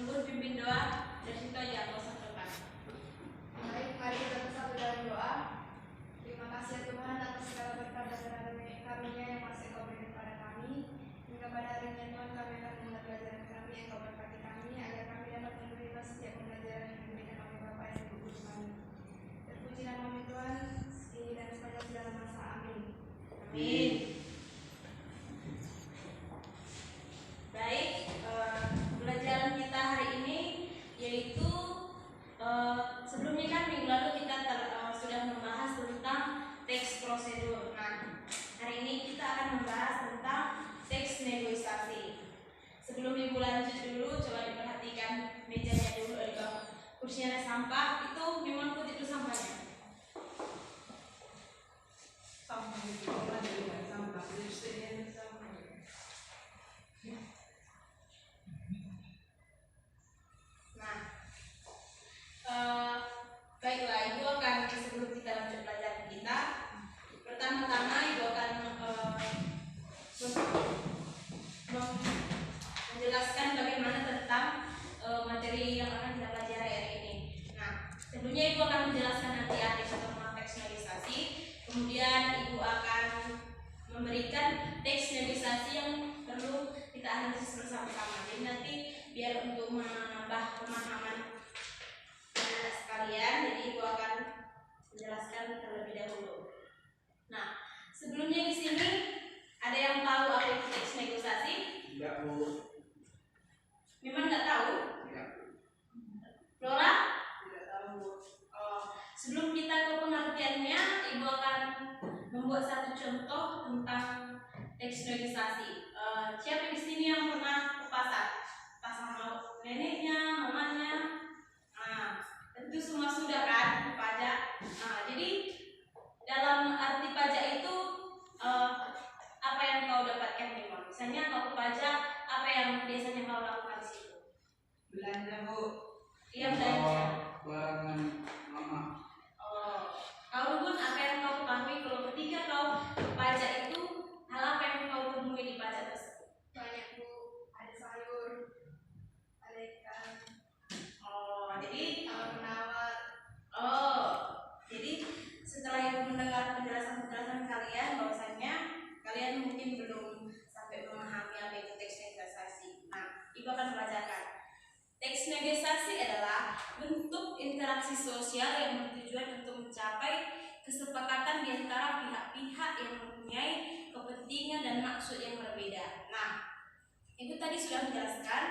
Tunggu pimpin doa, dari situ aja nggak usah depan. Mari kita bersatu dalam doa. Terima kasih ya Tuhan atas segala berkat dan karunia yang masih Kau berikan kepada kami. Hingga pada hari ini Tuhan kami akan memulai pelajaran kami yang Kau berkati kami agar kami dapat menerima setiap pembelajaran yang diberikan oleh Bapa yang kudus kami. Terpuji nama Tuhan kini dan sepanjang segala masa. Amin. Amin. Baik, pelajaran kita hari ini yaitu sebelumnya kan minggu lalu kita sudah membahas tentang teks prosedur. Nah, hari ini kita akan membahas tentang teks negosiasi. Sebelum ibu lanjut dulu, coba diperhatikan mejanya dulu, ada kursinya ada sampah, itu memang putih itu sampahnya. Sampah itu orang dari sampah, lipstiknya sampah. Nah, baiklah, ibu akan sebelum kita lanjut pelajaran kita, pertama-tama ibu akan menjelaskan bagaimana tentang materi yang akan kita pelajari hari ini. Nah, sebelumnya ibu akan menjelaskan nanti arti tentang teks negosiasi, kemudian ibu akan memberikan teks negosiasi yang perlu kita analisis bersama-sama. Jadi nanti biar untuk menambah pemahaman sekalian, jadi ibu akan menjelaskan terlebih dahulu. Nah, sebelumnya di sini ada yang tahu apa itu teks negosiasi? Tidak, Bu. Memang nggak tahu? Tidak. Flora? Tidak tahu. Sebelum kita ke pengertiannya, ibu akan membuat satu contoh tentang teks negosiasi. Siapa di sini yang pernah ke pasar? Pas sama neneknya, mamanya? Tentu semua sudah kan pajak. Jadi dalam arti pajak itu apa yang kau dapatkan memang. Misalnya kau pajak, apa yang biasanya kau lakukan di situ? Belanja, Bu. Iya, belanja. Barangan mama. Kau pun apa yang kau ketahui kalau ketika kau pajak itu hal apa yang kau temui di pajak tersebut? Banyak Bu, ada sayur, ada ikan, Jadi tawar-menawar. Jadi setelah ibu mendengar penjelasan-penjelasan kalian, bahwasannya kalian mungkin belum sampai memahami apa itu teks negosiasi. Nah, ibu akan belajarkan. Teks negosiasi adalah bentuk interaksi sosial yang bertujuan untuk mencapai kesepakatan di antara pihak-pihak yang mempunyai kepentingan dan maksud yang berbeda. Nah, ibu tadi sudah menjelaskan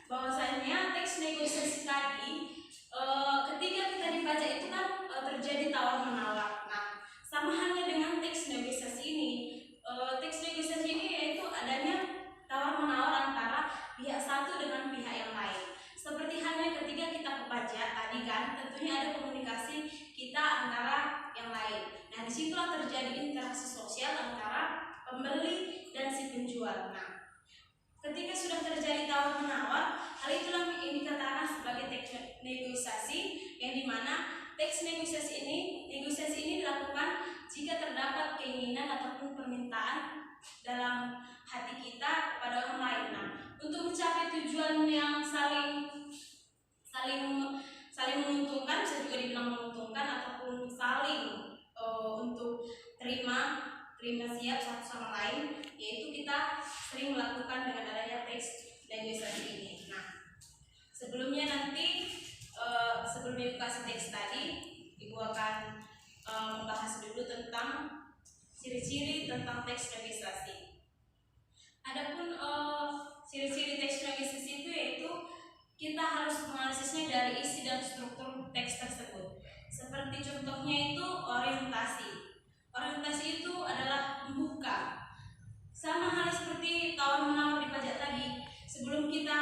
bahwasannya teks negosiasi tadi ketika kita di pajak itu kan terjadi tawar-menawar. Nah, sama halnya dengan teks negosiasi ini. Teks negosiasi ini yaitu adanya tawar-menawar antara pihak satu dengan pihak yang lain. Seperti halnya ketika kita ke pajak tadi kan, tentunya ada komunikasi kita antara yang lain. Nah, disitulah terjadi interaksi sosial antara pembeli dan si penjual. Nah, ketika sudah terjadi tawar-menawar, hal itulah yang dikatakan sebagai teks negosiasi, yang dimana teks negosiasi ini dilakukan jika terdapat keinginan ataupun permintaan dalam hati kita kepada orang lain. Nah, untuk mencapai tujuan yang saling menguntungkan, bisa juga dibilang menguntungkan ataupun saling untuk terima siap satu sama lain, yaitu kita sering melakukan dengan adanya teks negosiasi ini. Nah, sebelumnya nanti sebelum ibu kasih teks tadi, ibu akan membahas dulu tentang ciri-ciri tentang teks negosiasi. Adapun ciri-ciri teks negosiasi itu yaitu kita harus menganalisisnya dari isi dan struktur teks tersebut. Seperti contohnya itu orientasi. Orientasi itu adalah membuka. Sama halnya seperti tawar-menawar di pajak tadi. Sebelum kita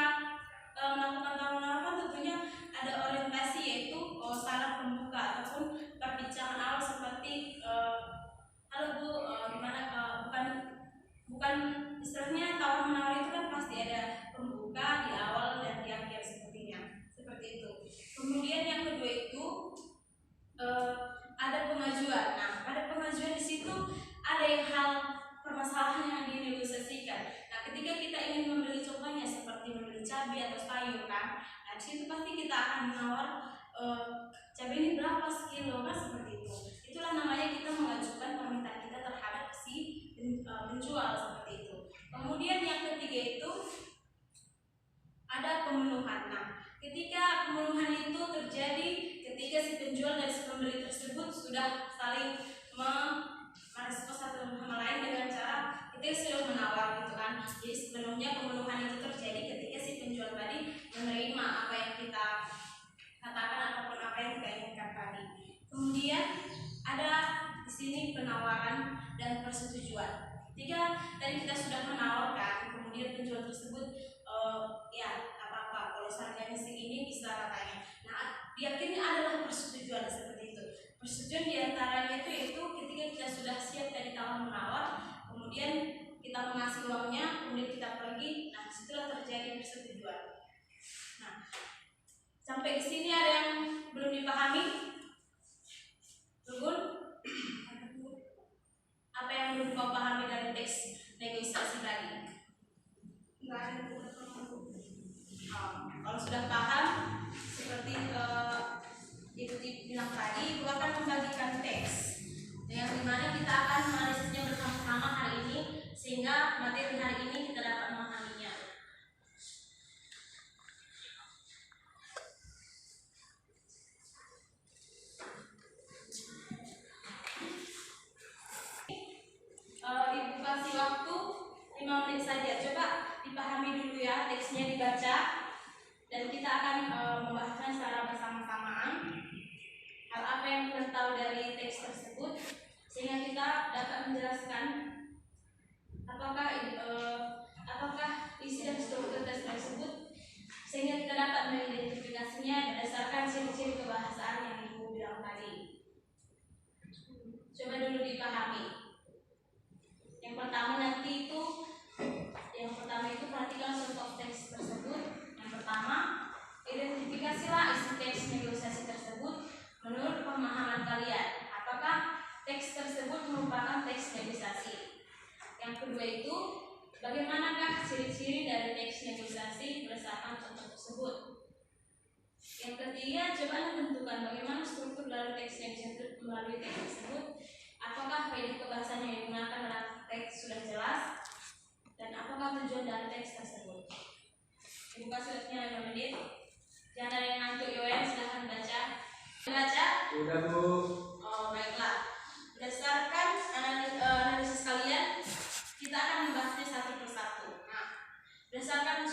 melakukan tawar-menawar kan tentunya ada orientasi, yaitu syarat pembuka ataupun perbincangan awal seperti halo Bu, gimana bukan istilahnya tawar-menawar itu kan pasti ada pembuka di awal dan di akhir seperti itu. Kemudian yang kedua itu ada pengajuan. Nah, pada pengajuan di situ ada yang hal permasalahan yang dinegosiasikan. Nah, ketika kita ingin membeli contohnya seperti membeli cabai atau sayur gitu kan. Nah di situ pasti kita akan menawar cabai ini berapa sekilo kan, seperti itu. Itulah namanya kita mengajukan permintaan kita terhadap si penjual, seperti itu. Kemudian yang ketiga itu ada pemenuhan. Nah, ketika pemenuhan itu terjadi ketika si penjual dan si pembeli tersebut sudah saling merespon satu sama lain dengan cara kita sudah menawar gitu kan. Jadi sebenarnya pemenuhan itu terjadi ketika si penjual tadi menerima apa yang kita katakan ataupun apa yang kita inginkan tadi. Kemudian ada di sini penawaran dan persetujuan. Ketika tadi kita sudah menawarkan, kemudian penjual tersebut ya apa-apa kalau harganya segini bisa katanya. Nah, di akhirnya adalah persetujuan, seperti itu. Persetujuan diantaranya itu yaitu ketika kita sudah siap dari tawar menawar, kemudian kita mengasih uangnya, kemudian kita pergi. Nah, disitulah terjadi persetujuan. Nah, sampai di sini ada yang belum dipahami? Belum? Apa yang belum kau pahami dari teks negosiasi tadi? Enggak ada. Kalau sudah paham, seperti Ibu bilang tadi, Ibu akan membagikan teks yang dimana kita akan menganalisisnya bersama-sama hari ini, sehingga materi hari ini kita dapat memahaminya. Ibu kasih waktu 5 menit saja. Coba dipahami dulu ya, teksnya dibaca, dan kita akan membahasnya secara bersama-samaan. Hal apa yang kita tahu dari teks tersebut, sehingga kita dapat menjelaskan apakah isi dan struktur teks tersebut, sehingga kita dapat mengidentifikasinya berdasarkan ciri-ciri kebahasaan yang Ibu bilang tadi. Coba dulu dipahami. Yang pertama itu perhatikan contoh teks tersebut. Yang pertama, identifikasilah isi teks negosiasi tersebut menurut pemahaman kalian. Apakah teks tersebut merupakan teks negosiasi? Yang kedua itu, bagaimanakah ciri-ciri dari teks negosiasi berdasarkan contoh tersebut? Yang ketiga, coba tentukan bagaimana struktur dari teks negosiasi melalui teks tersebut. Apakah kaidah kebahasaan yang digunakan dalam teks sudah jelas? Dan apakah tujuan dari teks tersebut? Ibu kasih waktunya 5 menit. Jangan ada yang ngantuk, Yoel, silahkan baca. Baca? Udah, Bu. Oh, baiklah. Berdasarkan analisis kalian, kita akan membahasnya satu persatu. Nah, berdasarkan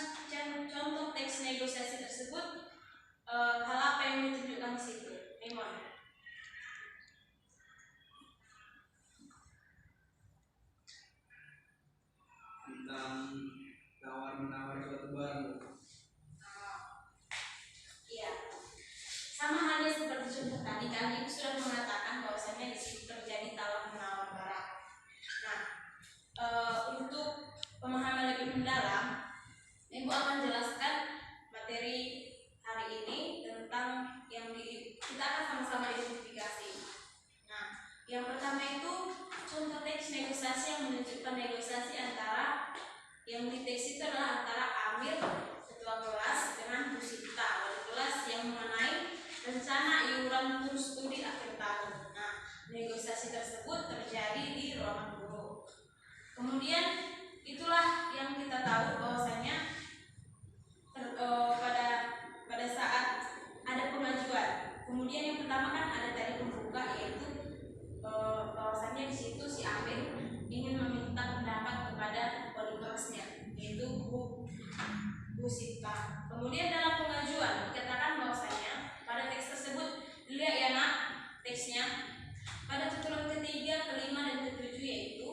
contoh teks negosiasi tersebut, hal apa yang ditunjukkan di situ? Lemon. Tentang tawar-menawar suatu barang. Iya. Sama halnya seperti contoh tadi kan, Ibu sudah mengatakan bahwasanya di situ terjadi tawar menawar barang. Nah, untuk pemahaman lebih mendalam, Ibu akan jelaskan materi hari ini tentang kita akan sama-sama identifikasi. Nah, yang pertama itu contoh teks negosiasi yang menunjukkan negosiasi antara yang di teks itu adalah antara Amir, ketua kelas, dengan Bu Sita, wali kelas, yang mengenai rencana iuran tur studi akhir tahun. Nah, negosiasi tersebut terjadi di ruangan guru. Kemudian itulah yang kita tahu bahwasanya pada saat ada pengajuan. Kemudian yang pertama kan ada tadi pembuka, yaitu bahwasanya di situ si Amir ingin meminta pendapat kepada wali kelasnya, yaitu Bu Sita. Kemudian dalam pengajuan dikatakan bahwasanya pada teks tersebut, dilihat ya nak teksnya, pada tuturan ketiga, kelima, dan ketujuh, yaitu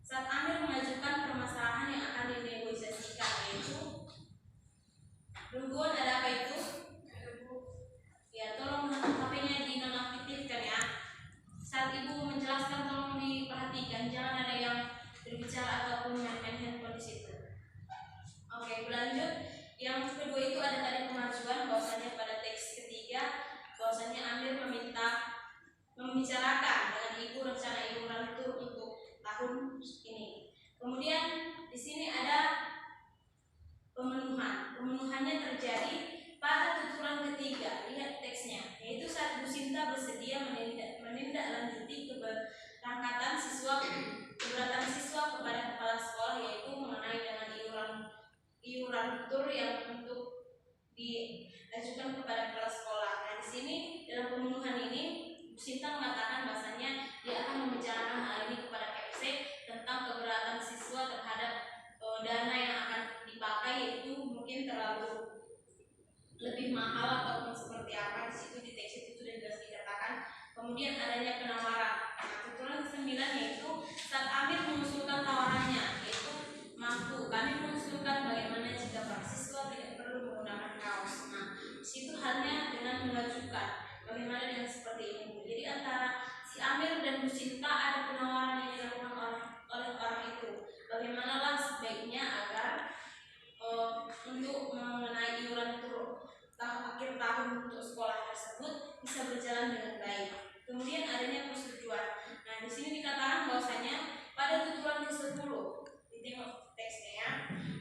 saat Amir mengajukan permasalahan yang akan dinegosiasikan, yaitu ajukan kepada kepala sekolah. Nah, di sini dalam pembunuhan ini Bu Sinta mengatakan bahasanya dia akan membicarakan hal ini kepada KFC tentang keberatan siswa terhadap dana yang akan dipakai, yaitu mungkin terlalu lebih mahal ataupun seperti apa. Di situ di teks itu sudah jelas dikatakan. Kemudian adanya penawaran. Nah, tuturan ke-9 yaitu saat Amir mengusulkan tawarannya, yaitu mampu. Kami mengusulkan bagaimana jika para siswa tidak perlu menggunakan kaos. Nah, di situ halnya dengan mengajukan. Bagaimana dengan seperti ini, Bu? Jadi antara si Amir dan Bu Sinta ada penawaran yang dilakukan oleh orang itu. Bagaimanalah sebaiknya agar untuk mengenai iuran untuk akhir tahun untuk sekolah tersebut bisa berjalan dengan baik. Kemudian adanya persetujuan. Nah, di sini dikatakan bahwasanya pada tuturan ke-10, ditengok teksnya ya,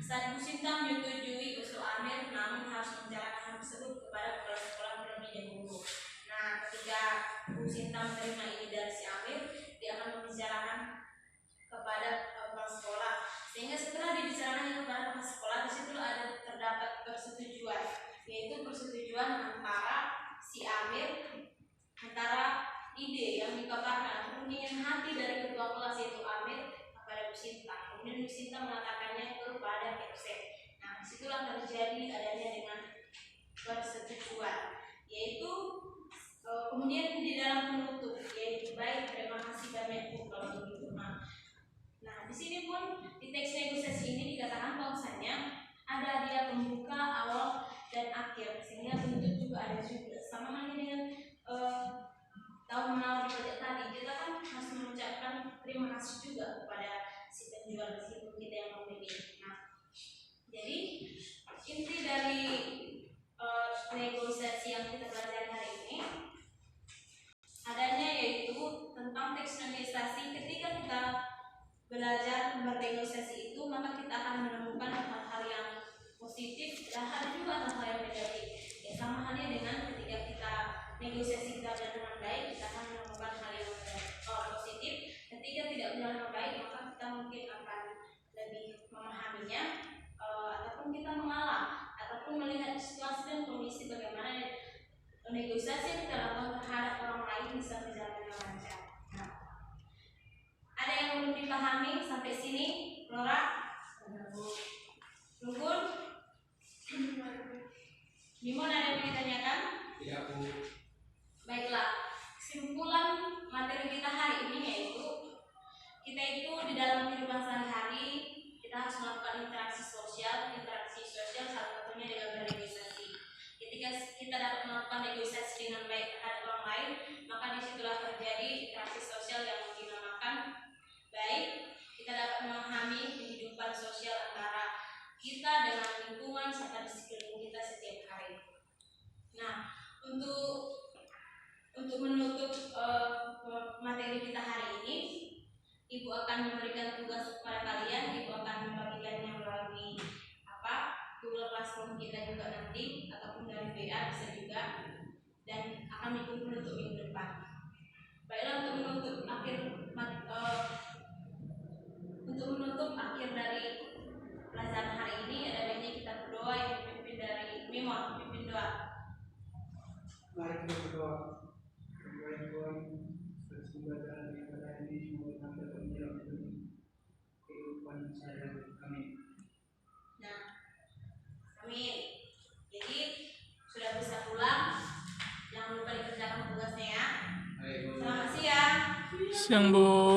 saat Bu Sinta menyetujui usul Amir, namun harus menjalankan hal tersebut kepada kepala sekolah terlebih dahulu. Nah, ketika Bu Sinta menerima ini dari si Amir, dia akan membicarakan kepada kepala sekolah, sehingga setelah dibicarakan kepada kepala sekolah, di situ ada terdapat persetujuan, yaitu persetujuan antara si Amir, antara ide yang dikabarkan ataupun ingin hati dari ketua kelas yaitu Amir kepada Bu Sinta. Kemudian Bu Sinta mengatakannya kepada KFC. Nah, disitulah terjadi adanya dengan persetujuan, yaitu kemudian di dalam penutup, yaitu baik, terima kasih banyak Bu kalau begitu. Nah, di sini pun di teks negosiasi ini dikatakan bahwasanya ada hadiah pembuka, awal, dan akhir, sehingga penutup juga ada juga. Sama halnya dengan tahun menawar di pajak tadi, kita kan harus mengucapkan terima kasih juga kepada si penjual meskipun kita yang membeli. Nah, jadi inti dari negosiasi yang kita pelajari hari ini adanya yaitu tentang teks negosiasi. Ketika kita belajar bernegosiasi itu, maka kita akan menemukan hal-hal yang positif dan ada juga hal-hal yang negatif. Ya, sama halnya dengan ketika kita negosiasi berjalan dengan baik, kita akan menemukan hal yang positif. Ketika tidak berjalan dengan baik, maka kita mungkin akan lebih memahaminya, ataupun kita mengalah, ataupun melihat situasi dan kondisi bagaimana negosiasi yang kita lakukan terhadap orang lain bisa berjalan dengan lancar. Nah, ada yang belum dipahami sampai sini, Nora? Nunggun? Mimon ada yang mau ditanyakan? Tidak, Bu. Baiklah, kesimpulan materi kita hari ini yaitu kita itu di dalam kehidupan sehari-hari kita harus melakukan interaksi sosial salah satunya dengan bernegosiasi. Ketika kita dapat melakukan negosiasi dengan baik terhadap orang lain, maka disitulah terjadi interaksi sosial yang dinamakan baik. Kita dapat memahami kehidupan sosial antara kita dengan lingkungan serta di sekeliling kita setiap hari. Nah, untuk menutup materi kita hari ini, Ibu akan memberikan tugas kepada kalian. Ibu akan membagikannya melalui Google Classroom kita juga nanti, ataupun dari WA bisa juga, dan akan ikut menutup minggu depan. Baiklah, untuk menutup akhir dari pelajaran hari ini, ada baiknya kita berdoa yang dipimpin dari Mimon, pimpin doa. Mari kita berdoa. Tuhan, pembelajaran yang pada ini semoga dapat menjalankan kehidupan saya. Amin. Nah, amin. Jadi sudah bisa pulang, jangan lupa dikerjakan tugasnya ya. Selamat siang. Siang, Bu.